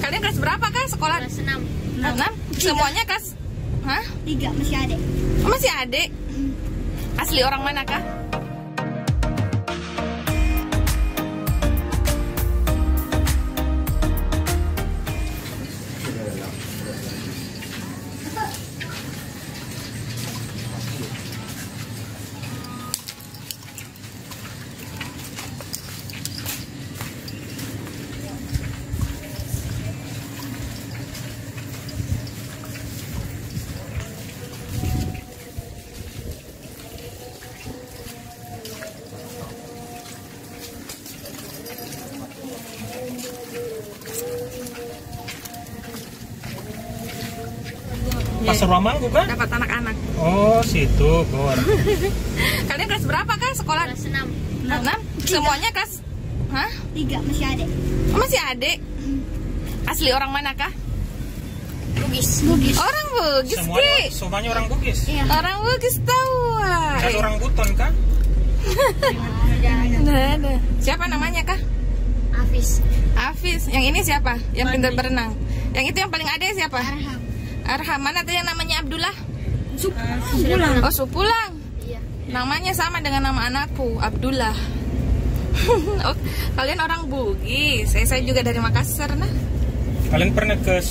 Kalian kelas berapa kah sekolah? Kelas 6. 6? Semuanya kelas? Hah? 3 masih adik. Oh, masih adik? Asli orang mana kah? Pasar Ramal bukan? Dapat anak-anak. Oh, situ, Gor. Kalian kelas berapa kah sekolah? Kelas 6. 6? Semuanya kelas? Hah? 3 masih adik. Oh, masih adik? Asli orang mana kah? Bugis. Orang Bugis, Ki. Semuanya orang Bugis. Iya. Orang Bugis tahu. Ada orang Buton kan? Nggak ada. Siapa namanya kah? Hafiz. Hafiz. Yang ini siapa? Yang pintar berenang. Yang itu yang paling ada siapa? Arham. Arham. Mana tuh yang namanya Abdullah? Supulang. Oh, Supulang. Iya. Namanya sama dengan nama anakku, Abdullah. Oh, kalian orang Bugis. Saya juga dari Makassar, nah. Kalian pernah ke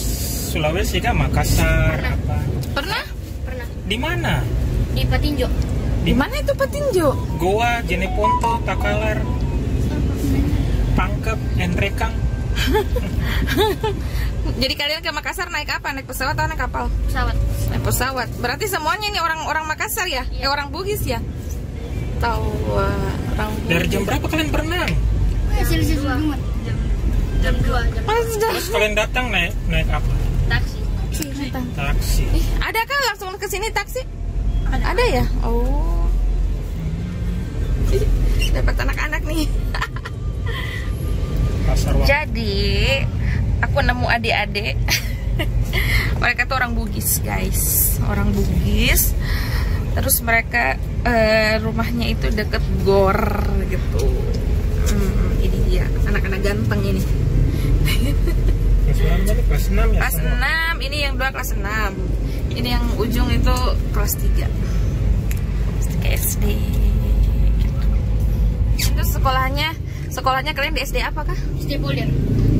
Sulawesi kah? Makassar Pernah. apa? Pernah? Pernah. Di mana? Di Patinjo. Di mana itu Petinjo? Goa, Jeneponto, Takalar, Pangkep, Endrekang. Jadi kalian ke Makassar naik apa? Naik pesawat atau naik kapal? Pesawat. Naik pesawat. Berarti semuanya ini orang Makassar ya? Iya. Orang Bugis ya? Tahu orang Bugis. Dari jam berapa kalian berenang? Jam 2. Jam 2. Terus kalian datang naik apa? Taksi. Taksi. Ada kah langsung ke sini taksi? Ada ya? Oh. Dapat anak-anak nih. Pasar Ramal. Jadi aku nemu adik-adik. Mereka tuh orang Bugis, guys. Orang Bugis. Terus mereka rumahnya itu deket Gor gitu. Ini dia anak-anak ganteng ini. Kelas berapa? Kelas 6 ya? Kelas 6, ini yang 2 kelas 6. Ini yang ujung itu kelas 3. SD. Itu sekolahnya kalian di SD apa kah? SD Polder.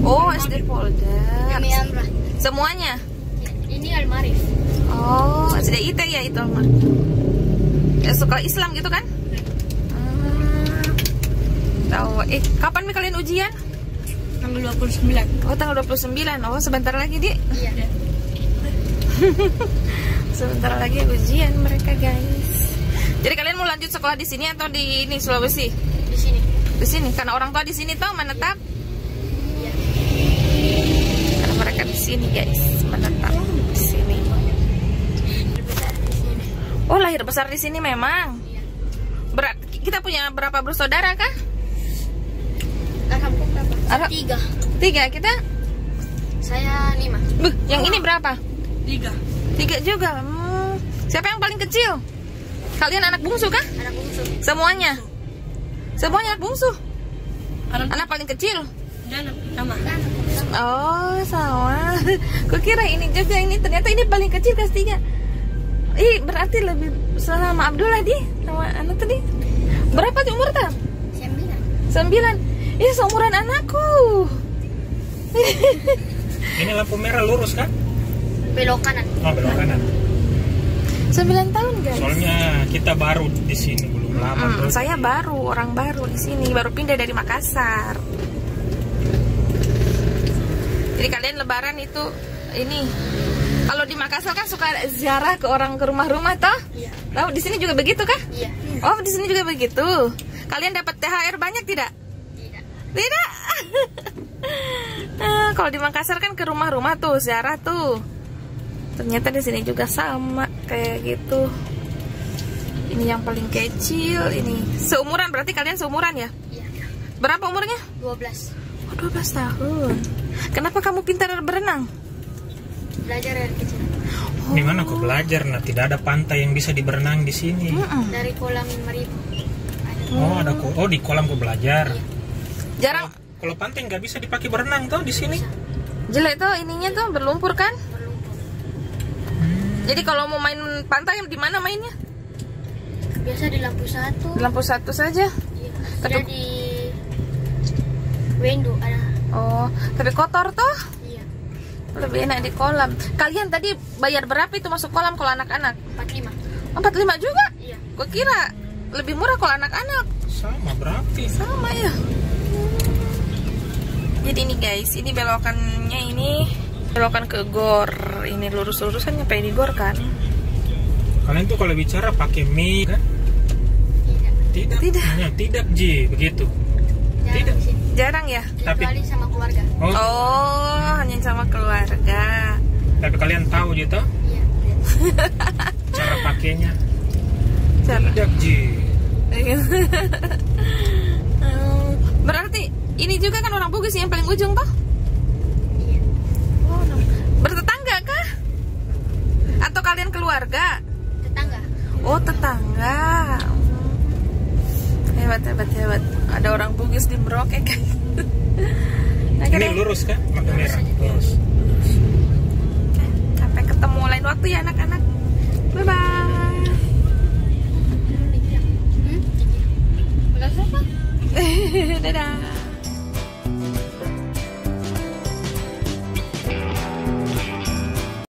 Oh, SD Polder. Kami Amrah. Semuanya? Ya, ini Al-Marif. Oh, SD IT ya itu Almar. Ya, sekolah Islam gitu kan? Tahu. Kapan nih kalian ujian? Tanggal 29. Oh, tanggal 29. Oh, sebentar lagi, Di. Iya. Sebentar lagi ujian mereka, guys. Jadi kalian mau lanjut sekolah di sini atau di ini Sulawesi? Di sini. Di sini karena orang tua di sini toh menetap. Iya. Karena mereka di sini, guys, menetap di sini. Oh, lahir besar di sini memang. Iya. Kita punya berapa bersaudara kah? Kampung berapa? 3. 3 kita. Saya 5. Yang ini berapa? 3. 3 juga. Siapa yang paling kecil? Kalian anak bungsu kah? Anak bungsu. Semuanya? Semuanya anak bungsu? Anak paling kecil? Dan sama. Oh, sama. Kukira ini juga, ini ternyata ini paling kecil kelas 3. Berarti lebih sama Abdullah di sama anak tadi. Berapa tuh umur tuh? 9. Seumuran anakku. Ini lampu merah lurus kan? Belok kanan. Oh, belok kanan. 9 tahun, guys. Soalnya kita baru di sini, belum lama. Saya orang baru di sini, baru pindah dari Makassar. Jadi kalian lebaran itu ini kalau di Makassar kan suka ziarah ke rumah-rumah toh? Iya. Tahu di sini juga begitu kah? Iya. Oh, di sini juga begitu. Kalian dapat THR banyak tidak? Tidak. Tidak. Kalau di Makassar kan ke rumah-rumah tuh ziarah tuh. Ternyata di sini juga sama kayak gitu. Ini yang paling kecil ini. Seumuran berarti kalian seumuran ya? Iya. Berapa umurnya? 12. Oh, 12 tahun. Kenapa kamu pintar berenang? Belajar dari kecil. Di mana aku belajar? Nah, tidak ada pantai yang bisa diberenang di sini. Dari kolam Maribu. Oh, ada di kolam aku belajar. Jarang Kalau pantai nggak bisa dipakai berenang tuh di sini. Jelek tuh ininya tuh berlumpur kan. Berlumpur. Jadi kalau mau main pantai di mana mainnya? Biasa di lampu satu. Di lampu satu saja. Iya. Tapi- Ada di window ada. Oh, tapi kotor tuh. Iya. Lebih enak di kolam. Kalian tadi bayar berapa itu masuk kolam kalau anak-anak? 45. 45 juga? Iya. Gue kira lebih murah kalau anak-anak. Sama berarti. Sama ya. Jadi ini guys, ini belokannya ini belokan ke gor. Ini lurus-lurusan nyampe di gor kan? Kalian tuh kalau bicara pakai mic kan? Tidak. Tidak. Tidak Ji, begitu. Jarang Tidak. di sini. Jarang ya? Tapi- Kecuali sama keluarga. Oh, hanya sama keluarga. Tapi kalian tahu gitu Iya. cara pakainya? Cara. Tidak Ji. Berarti ini juga kan orang Bugis yang paling ujung toh? Iya. Oh, no. Bertetangga kah? Atau kalian keluarga? Tetangga. Oh, tetangga. Hebat, hebat, hebat. Ada orang Bugis di Merauke guys. Ini lurus kan? Lampu merah. Lurus. Sampai ketemu lain waktu ya anak-anak. Bye bye. Udah siapa? Dadah.